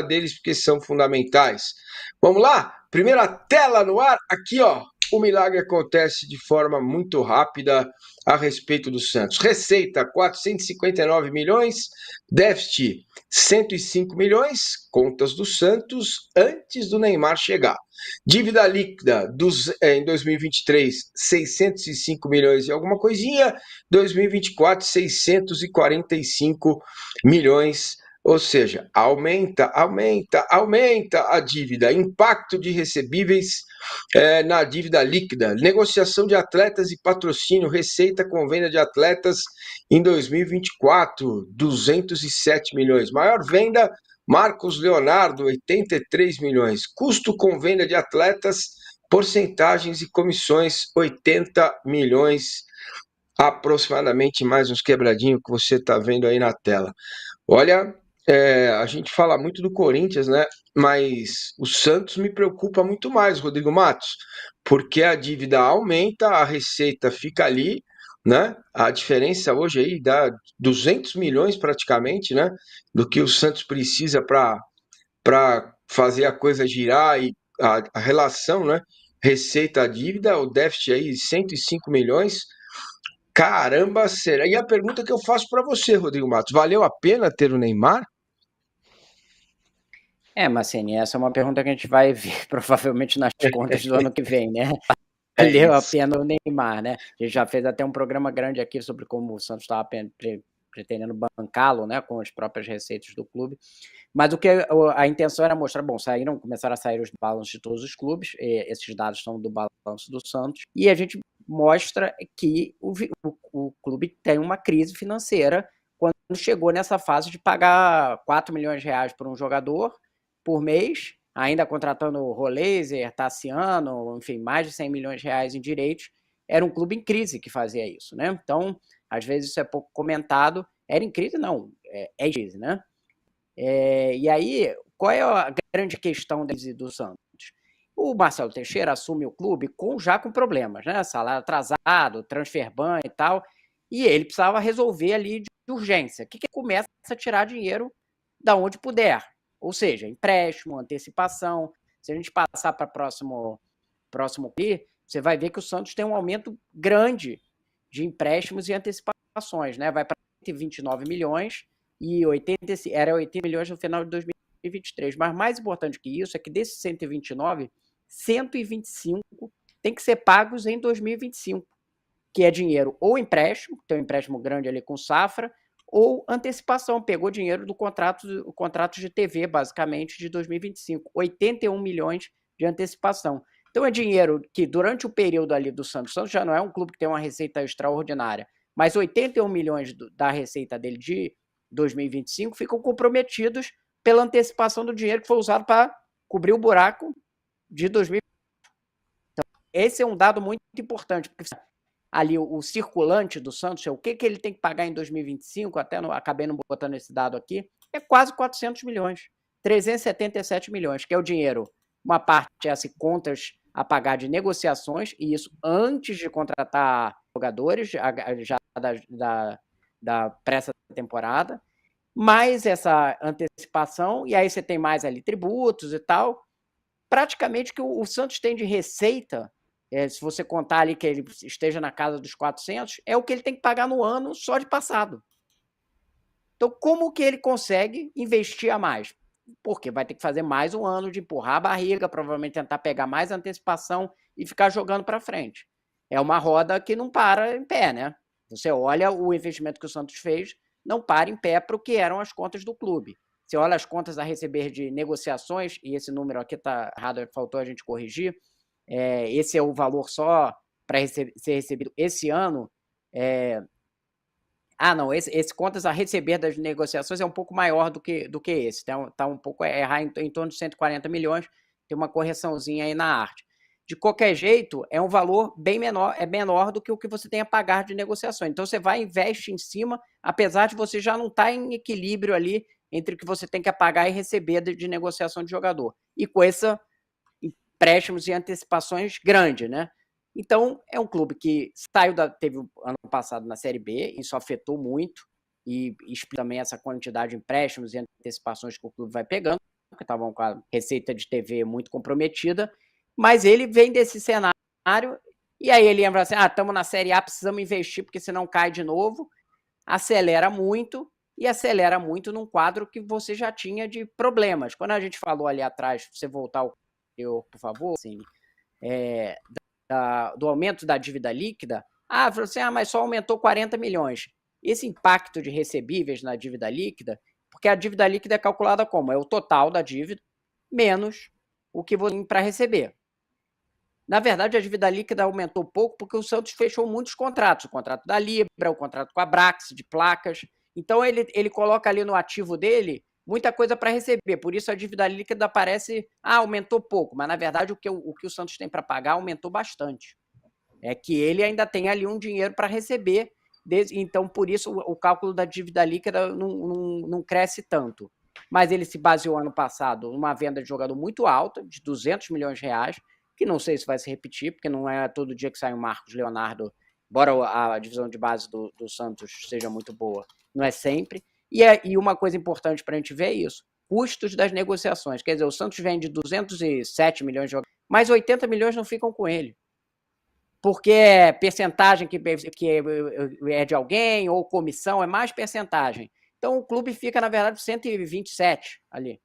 deles porque são fundamentais. Vamos lá? Primeira tela no ar, aqui ó. O milagre acontece de forma muito rápida a respeito do Santos. Receita 459 milhões, déficit 105 milhões, contas do Santos antes do Neymar chegar. Dívida líquida em 2023, 605 milhões e alguma coisinha, 2024, 645 milhões. Ou seja, aumenta a dívida, impacto de recebíveis na dívida líquida, negociação de atletas e patrocínio, receita com venda de atletas em 2024, 207 milhões. Maior venda, Marcos Leonardo, 83 milhões. Custo com venda de atletas, porcentagens e comissões, 80 milhões aproximadamente, mais uns quebradinhos que você está vendo aí na tela. Olha, a gente fala muito do Corinthians, né? Mas o Santos me preocupa muito mais, Rodrigo Matos, porque a dívida aumenta, a receita fica ali, né? A diferença hoje aí dá 200 milhões praticamente, né? Do que o Santos precisa para fazer a coisa girar e a relação, né? Receita-dívida, o déficit aí 105 milhões. Caramba, será? E a pergunta que eu faço para você, Rodrigo Matos, valeu a pena ter o Neymar? Marcene, essa é uma pergunta que a gente vai ver provavelmente nas contas do ano que vem, né? É Valeu a isso. pena o Neymar, né? A gente já fez até um programa grande aqui sobre como o Santos estava pretendendo bancá-lo, né, com as próprias receitas do clube. Mas a intenção era mostrar, começaram a sair os balanços de todos os clubes, esses dados são do balanço do Santos, e a gente mostra que o clube tem uma crise financeira quando chegou nessa fase de pagar 4 milhões de reais por um jogador por mês, ainda contratando Roleiser, Tassiano, enfim, mais de 100 milhões de reais em direitos. Era um clube em crise que fazia isso, né? Então, às vezes isso é pouco comentado. Era em crise? Não, é em crise, né? E aí, qual é a grande questão do Santos? O Marcelo Teixeira assume o clube já com problemas, né? Salário atrasado, transfer ban e tal, e ele precisava resolver ali de urgência. O que começa a tirar dinheiro da onde puder, ou seja, empréstimo, antecipação. Se a gente passar para próximo ali, você vai ver que o Santos tem um aumento grande de empréstimos e antecipações, né? Vai para 129 milhões e era 80 milhões no final de 2023. Mas mais importante que isso é que desses 129, 125 tem que ser pagos em 2025, que é dinheiro ou empréstimo, tem um empréstimo grande ali com safra, ou antecipação, pegou dinheiro do contrato de TV, basicamente, de 2025, 81 milhões de antecipação. Então é dinheiro que, durante o período ali do Santos já não é um clube que tem uma receita extraordinária, mas 81 milhões da receita dele de 2025 ficam comprometidos pela antecipação do dinheiro que foi usado para cobrir o buraco de 2025. Então, esse é um dado muito importante, porque ali o circulante do Santos, o que ele tem que pagar em 2025, acabei não botando esse dado aqui, é quase 400 milhões, 377 milhões, que é o dinheiro, uma parte é contas a pagar de negociações, e isso antes de contratar jogadores, já da pré-temporada, mais essa antecipação, e aí você tem mais ali tributos e tal. Praticamente o que o Santos tem de receita, se você contar ali que ele esteja na casa dos 400, é o que ele tem que pagar no ano só de passado. Então, como que ele consegue investir a mais? Porque vai ter que fazer mais um ano de empurrar a barriga, provavelmente tentar pegar mais antecipação e ficar jogando para frente. É uma roda que não para em pé, né? Você olha o investimento que o Santos fez, não para em pé para o que eram as contas do clube. Você olha as contas a receber de negociações, e esse número aqui está errado, faltou a gente corrigir, esse é o valor só para ser recebido esse ano. Não, esse contas a receber das negociações é um pouco maior do que esse. Está um pouco errar em torno de 140 milhões, tem uma correçãozinha aí na arte. De qualquer jeito, é um valor bem menor, é menor do que o que você tem a pagar de negociações. Então, você vai e investe em cima, apesar de você já não estar em equilíbrio ali entre o que você tem que pagar e receber de negociação de jogador. E com esses empréstimos e antecipações grande, né? Então, é um clube que teve o ano passado na Série B, isso afetou muito, e explica também essa quantidade de empréstimos e antecipações que o clube vai pegando, que estavam com a receita de TV muito comprometida, mas ele vem desse cenário, e aí ele lembra assim, estamos na Série A, precisamos investir, porque senão cai de novo, acelera muito, e acelera muito num quadro que você já tinha de problemas. Quando a gente falou ali atrás, você voltar por favor, assim, do aumento da dívida líquida, falou assim, mas só aumentou 40 milhões. Esse impacto de recebíveis na dívida líquida, porque a dívida líquida é calculada como? É o total da dívida menos o que você tem para receber. Na verdade, a dívida líquida aumentou pouco porque o Santos fechou muitos contratos. O contrato da Libra, o contrato com a Brax, de placas. Então, ele coloca ali no ativo dele muita coisa para receber. Por isso, a dívida líquida parece, aumentou pouco. Mas, na verdade, o que o Santos tem para pagar aumentou bastante. É que ele ainda tem ali um dinheiro para receber. Então, por isso, o cálculo da dívida líquida não cresce tanto. Mas ele se baseou ano passado numa venda de jogador muito alta, de 200 milhões de reais, que não sei se vai se repetir, porque não é todo dia que sai o Marcos Leonardo, embora a divisão de base do Santos seja muito boa, não é sempre. E uma coisa importante para a gente ver é isso, custos das negociações. Quer dizer, o Santos vende 207 milhões de jogadores, mas 80 milhões não ficam com ele. Porque é percentagem que é de alguém, ou comissão, é mais percentagem. Então o clube fica, na verdade, 127 ali.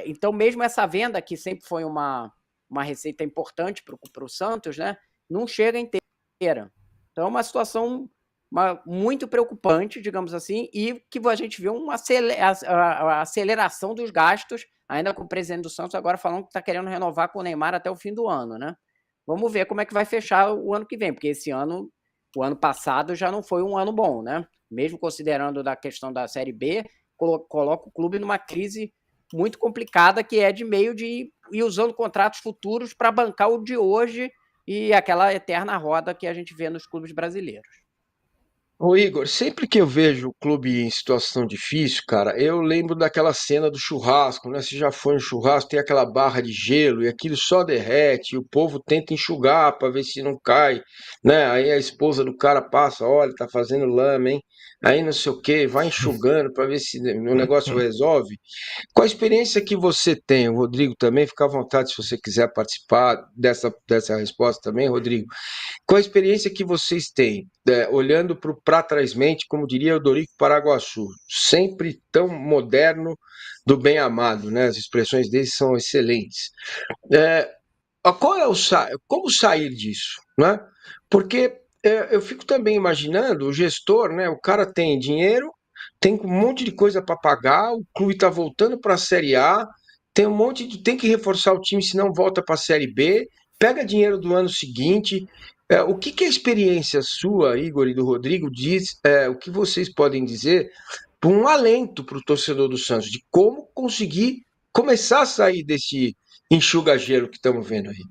Então, mesmo essa venda, que sempre foi uma receita importante para o Santos, né, não chega inteira. Então, é uma situação muito preocupante, digamos assim, e que a gente vê uma aceleração dos gastos, ainda com o presidente do Santos agora falando que está querendo renovar com o Neymar até o fim do ano, né? Vamos ver como é que vai fechar o ano que vem, porque o ano passado já não foi um ano bom, né? Mesmo considerando da questão da Série B, coloca o clube numa crise muito complicada, que é de meio de ir usando contratos futuros para bancar o de hoje e aquela eterna roda que a gente vê nos clubes brasileiros. Ô Igor, sempre que eu vejo o clube em situação difícil, cara, eu lembro daquela cena do churrasco, né? Você já foi no churrasco, tem aquela barra de gelo e aquilo só derrete, e o povo tenta enxugar para ver se não cai, né? Aí a esposa do cara passa, olha, tá fazendo lama, hein? Aí não sei o que, vai enxugando para ver se o negócio resolve. Qual a experiência que você tem, o Rodrigo também, fica à vontade se você quiser participar dessa resposta também, Rodrigo. Qual a experiência que vocês têm, olhando para trásmente, como diria o Dorico Paraguaçu, sempre tão moderno do bem amado, né? As expressões deles são excelentes. Qual é como sair disso, né? Porque eu fico também imaginando o gestor, né? O cara tem dinheiro, tem um monte de coisa para pagar, o clube está voltando para a Série A, tem que reforçar o time, senão volta para a Série B, pega dinheiro do ano seguinte. O que a experiência sua, Igor, e do Rodrigo diz, o que vocês podem dizer, um alento para o torcedor do Santos, de como conseguir começar a sair desse enxuga-gelo que estamos vendo aí?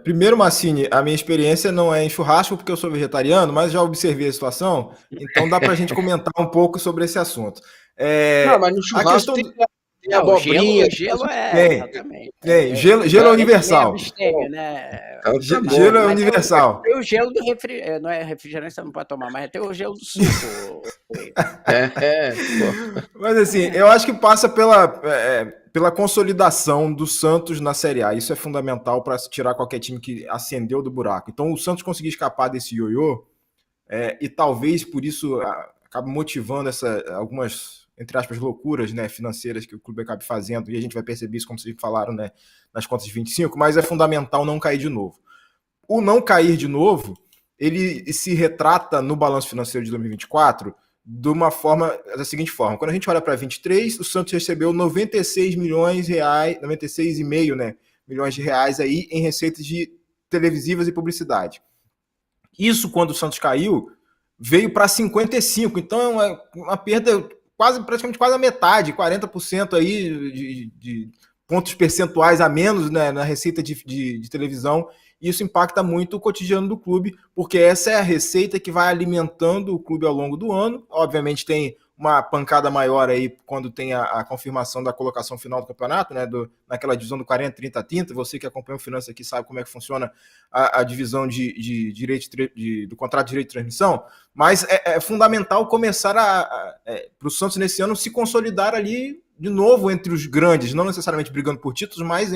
Primeiro, Massini, a minha experiência não é em churrasco porque eu sou vegetariano, mas já observei a situação, então dá para a gente comentar um pouco sobre esse assunto. Não, mas no churrasco tem abobrinha. Gelo exatamente. Gelo é universal. Né? Gelo é universal. Tem o gelo do refrigerante, não é refrigerante, você não pode tomar, mas tem o gelo do suco. Mas assim, eu acho que passa pela consolidação do Santos na Série A. Isso é fundamental para tirar qualquer time que ascendeu do buraco. Então o Santos conseguir escapar desse ioiô, e talvez por isso acabe motivando algumas, entre aspas, loucuras, né, financeiras que o clube acaba fazendo, e a gente vai perceber isso, como vocês falaram, né, nas contas de 25, mas é fundamental não cair de novo. O não cair de novo, ele se retrata no balanço financeiro de 2024 da seguinte forma: quando a gente olha para 23, o Santos recebeu 96 milhões de reais, 96,5, né, milhões de reais aí em receitas de televisivas e publicidade. Isso, quando o Santos caiu, veio para 55, então é uma perda praticamente quase a metade, 40% aí de pontos percentuais a menos, né, na receita de televisão. Isso impacta muito o cotidiano do clube, porque essa é a receita que vai alimentando o clube ao longo do ano. Obviamente tem uma pancada maior aí quando tem a confirmação da colocação final do campeonato, né, naquela divisão do 40, 30, 30. Você que acompanha o Finanças aqui sabe como é que funciona a divisão de direito do contrato de direito de transmissão, mas é fundamental começar para o Santos nesse ano se consolidar ali de novo entre os grandes, não necessariamente brigando por títulos, mas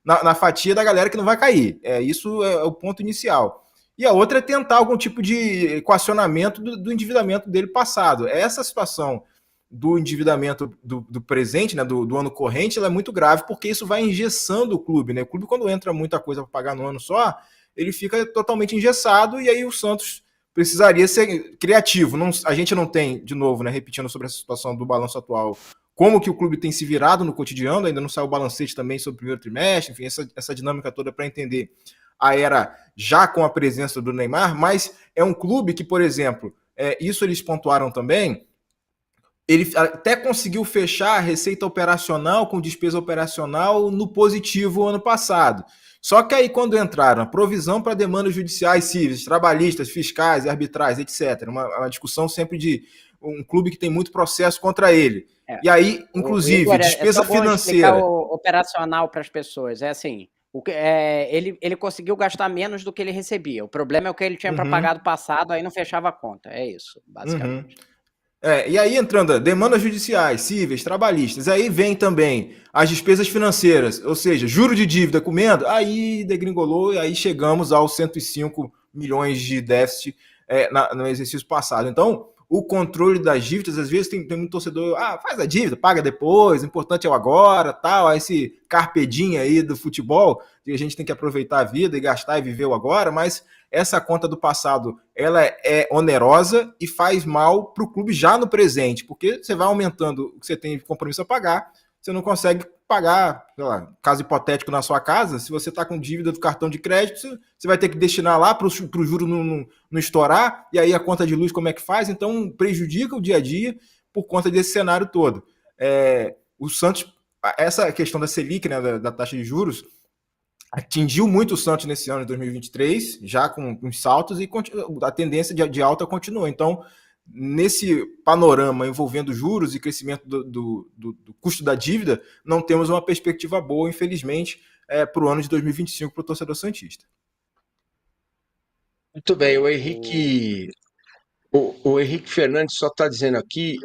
na fatia da galera que não vai cair. Isso é o ponto inicial. E a outra é tentar algum tipo de equacionamento do endividamento dele passado. Essa situação do endividamento do presente, né, do ano corrente, ela é muito grave, porque isso vai engessando o clube, né? O clube, quando entra muita coisa para pagar no ano só, ele fica totalmente engessado, e aí o Santos precisaria ser criativo. A gente não tem, de novo, né, repetindo sobre essa situação do balanço atual, como que o clube tem se virado no cotidiano, ainda não saiu o balancete também sobre o primeiro trimestre, enfim, essa dinâmica toda para entender a era já com a presença do Neymar, mas é um clube que, por exemplo, isso eles pontuaram também, ele até conseguiu fechar a receita operacional com despesa operacional no positivo ano passado. Só que aí, quando entraram a provisão para demandas judiciais cíveis, trabalhistas, fiscais, arbitrais, etc., uma discussão sempre de um clube que tem muito processo contra ele. E aí, inclusive, Igor, despesa financeira. O operacional para as pessoas. É assim, ele conseguiu gastar menos do que ele recebia. O problema é o que ele tinha para pagar do passado, aí não fechava a conta. É isso, basicamente. E aí entrando demandas judiciais, cíveis, trabalhistas, aí vem também as despesas financeiras, ou seja, juro de dívida comendo, aí degringolou e aí chegamos aos 105 milhões de déficit no exercício passado. Então, o controle das dívidas, às vezes tem muito torcedor, faz a dívida, paga depois, o importante é o agora, tal, esse carpe diem aí do futebol, que a gente tem que aproveitar a vida e gastar e viver o agora, mas essa conta do passado, ela é onerosa e faz mal para o clube já no presente, porque você vai aumentando o que você tem de compromisso a pagar, você não consegue pagar, sei lá, caso hipotético na sua casa, se você está com dívida do cartão de crédito, você vai ter que destinar lá para o juro não estourar, e aí a conta de luz como é que faz? Então prejudica o dia a dia por conta desse cenário todo. O Santos, essa questão da Selic, né, da taxa de juros, atingiu muito o Santos nesse ano de 2023, já com uns saltos, e a tendência de alta continua. Então, nesse panorama envolvendo juros e crescimento do custo da dívida, não temos uma perspectiva boa, infelizmente, para o ano de 2025 para o torcedor santista. Muito bem, o Henrique Fernandes só está dizendo aqui,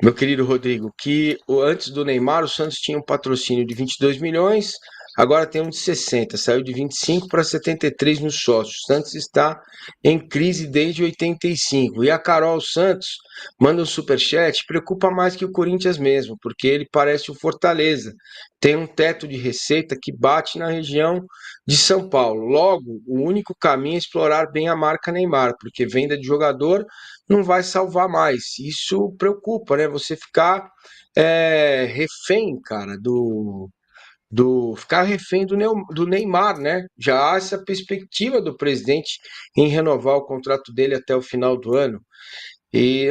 meu querido Rodrigo, que antes do Neymar o Santos tinha um patrocínio de 22 milhões, agora tem um de 60, saiu de 25 para 73 nos sócios. O Santos está em crise desde 85. E a Carol Santos manda um superchat, preocupa mais que o Corinthians mesmo, porque ele parece o Fortaleza, tem um teto de receita que bate na região de São Paulo. Logo, o único caminho é explorar bem a marca Neymar, porque venda de jogador não vai salvar mais. Isso preocupa, né? Você ficar refém, cara, ficar refém do Neymar, né? Já há essa perspectiva do presidente em renovar o contrato dele até o final do ano. E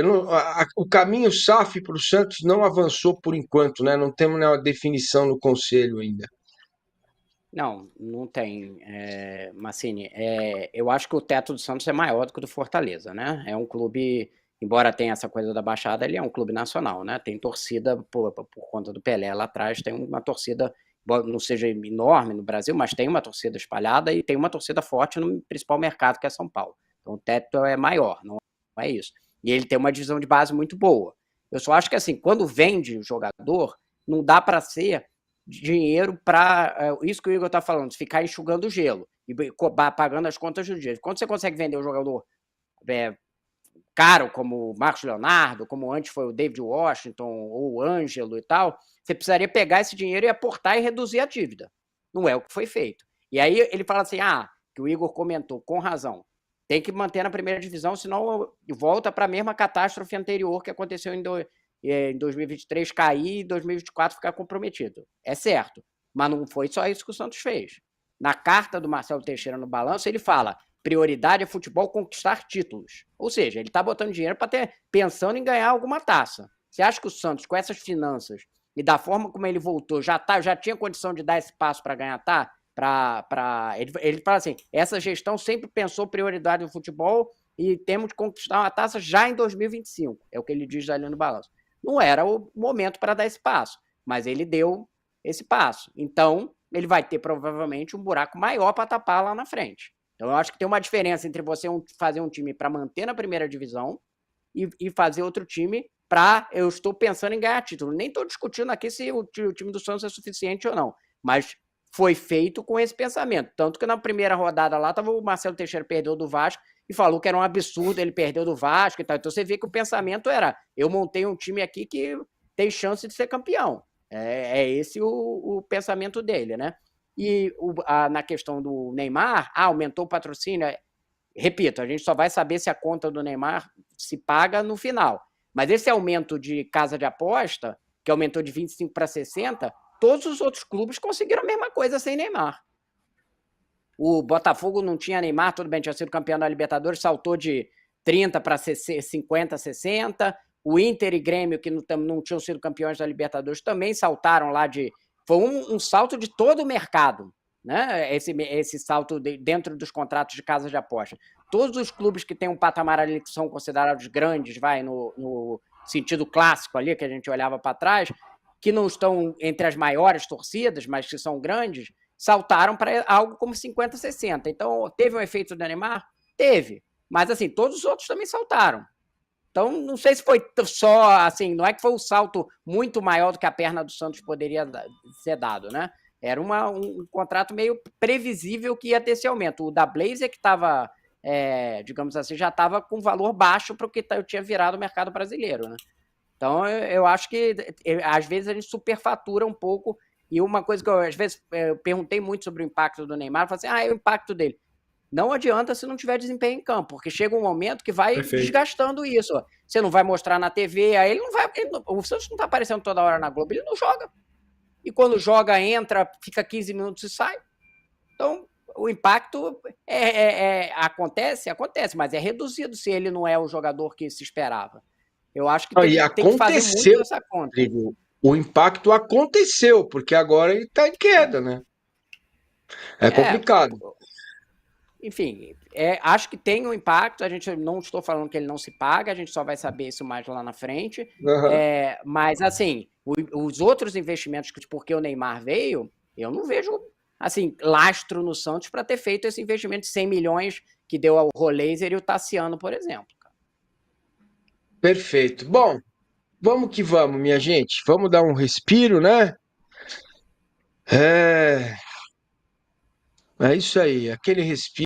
o caminho SAF para o Santos não avançou por enquanto, né? Não temos nenhuma definição no conselho ainda. Não tem, Massini. Eu acho que o teto do Santos é maior do que o do Fortaleza, né? É um clube, embora tenha essa coisa da Baixada, ele é um clube nacional, né? Tem torcida, por conta do Pelé lá atrás, tem uma torcida, não seja enorme no Brasil, mas tem uma torcida espalhada e tem uma torcida forte no principal mercado, que é São Paulo. Então o teto é maior, não é isso. E ele tem uma divisão de base muito boa. Eu só acho que, assim, quando vende o jogador, não dá para ser dinheiro para isso que o Igor está falando, ficar enxugando o gelo e pagando as contas do dia. Quando você consegue vender um jogador caro, como o Marcos Leonardo, como antes foi o David Washington ou o Ângelo e tal, você precisaria pegar esse dinheiro e aportar e reduzir a dívida. Não é o que foi feito. E aí ele fala assim, que o Igor comentou, com razão, tem que manter na primeira divisão, senão volta para a mesma catástrofe anterior que aconteceu em 2023 cair e 2024 ficar comprometido. É certo, mas não foi só isso que o Santos fez. Na carta do Marcelo Teixeira no balanço, ele fala, prioridade é futebol conquistar títulos. Ou seja, ele está botando dinheiro pensando em ganhar alguma taça. Você acha que o Santos, com essas finanças e da forma como ele voltou, já tinha condição de dar esse passo para ganhar taça? Ele fala assim, essa gestão sempre pensou prioridade no futebol e temos de conquistar uma taça já em 2025. É o que ele diz ali no balanço. Não era o momento para dar esse passo, mas ele deu esse passo. Então, ele vai ter provavelmente um buraco maior para tapar lá na frente. Então, eu acho que tem uma diferença entre você fazer um time para manter na primeira divisão e fazer outro time eu estou pensando em ganhar título. Nem estou discutindo aqui se o time do Santos é suficiente ou não, mas foi feito com esse pensamento. Tanto que na primeira rodada lá, o Marcelo Teixeira perdeu do Vasco e falou que era um absurdo, ele perdeu do Vasco e tal. Então você vê que o pensamento era, eu montei um time aqui que tem chance de ser campeão. É esse o pensamento dele, né? E na questão do Neymar, aumentou o patrocínio. Repito, a gente só vai saber se a conta do Neymar se paga no final. Mas esse aumento de casa de aposta, que aumentou de 25 para 60, todos os outros clubes conseguiram a mesma coisa sem Neymar. O Botafogo não tinha Neymar, tudo bem, tinha sido campeão da Libertadores, saltou de 30 para 50, 60. O Inter e Grêmio, que não tinham sido campeões da Libertadores, também saltaram lá de... Foi um salto de todo o mercado, né? Esse salto dentro dos contratos de casas de aposta. Todos os clubes que têm um patamar ali que são considerados grandes, no sentido clássico ali, que a gente olhava para trás, que não estão entre as maiores torcidas, mas que são grandes, saltaram para algo como 50, 60. Então, teve um efeito do Neymar? Teve. Mas, assim, todos os outros também saltaram. Então, não sei se foi só, assim, não é que foi um salto muito maior do que a perna do Santos poderia ser dado, né? Era um contrato meio previsível que ia ter esse aumento. O da Blaze é que estava, digamos assim, já estava com valor baixo para o que eu tinha virado o mercado brasileiro, né? Então, eu acho que, às vezes, a gente superfatura um pouco. E uma coisa que eu, às vezes, eu perguntei muito sobre o impacto do Neymar, eu falei assim, é o impacto dele. Não adianta se não tiver desempenho em campo, porque chega um momento que vai desgastando isso. Você não vai mostrar na TV, aí ele não vai. O Santos não está aparecendo toda hora na Globo, ele não joga. E quando joga, entra, fica 15 minutos e sai. Então, o impacto acontece, mas é reduzido se ele não é o jogador que se esperava. Eu acho que tem que fazer muito essa conta. Rodrigo, o impacto aconteceu, porque agora ele está em queda, né? É complicado. Enfim, acho que tem um impacto. A gente não estou falando que ele não se paga, a gente só vai saber isso mais lá na frente. Uhum. Mas, assim, os outros investimentos, porque o Neymar veio, eu não vejo, assim, lastro no Santos para ter feito esse investimento de 100 milhões que deu ao Roleiser e o Tassiano, por exemplo. Perfeito. Bom, vamos que vamos, minha gente. Vamos dar um respiro, né? É isso aí, aquele respiro.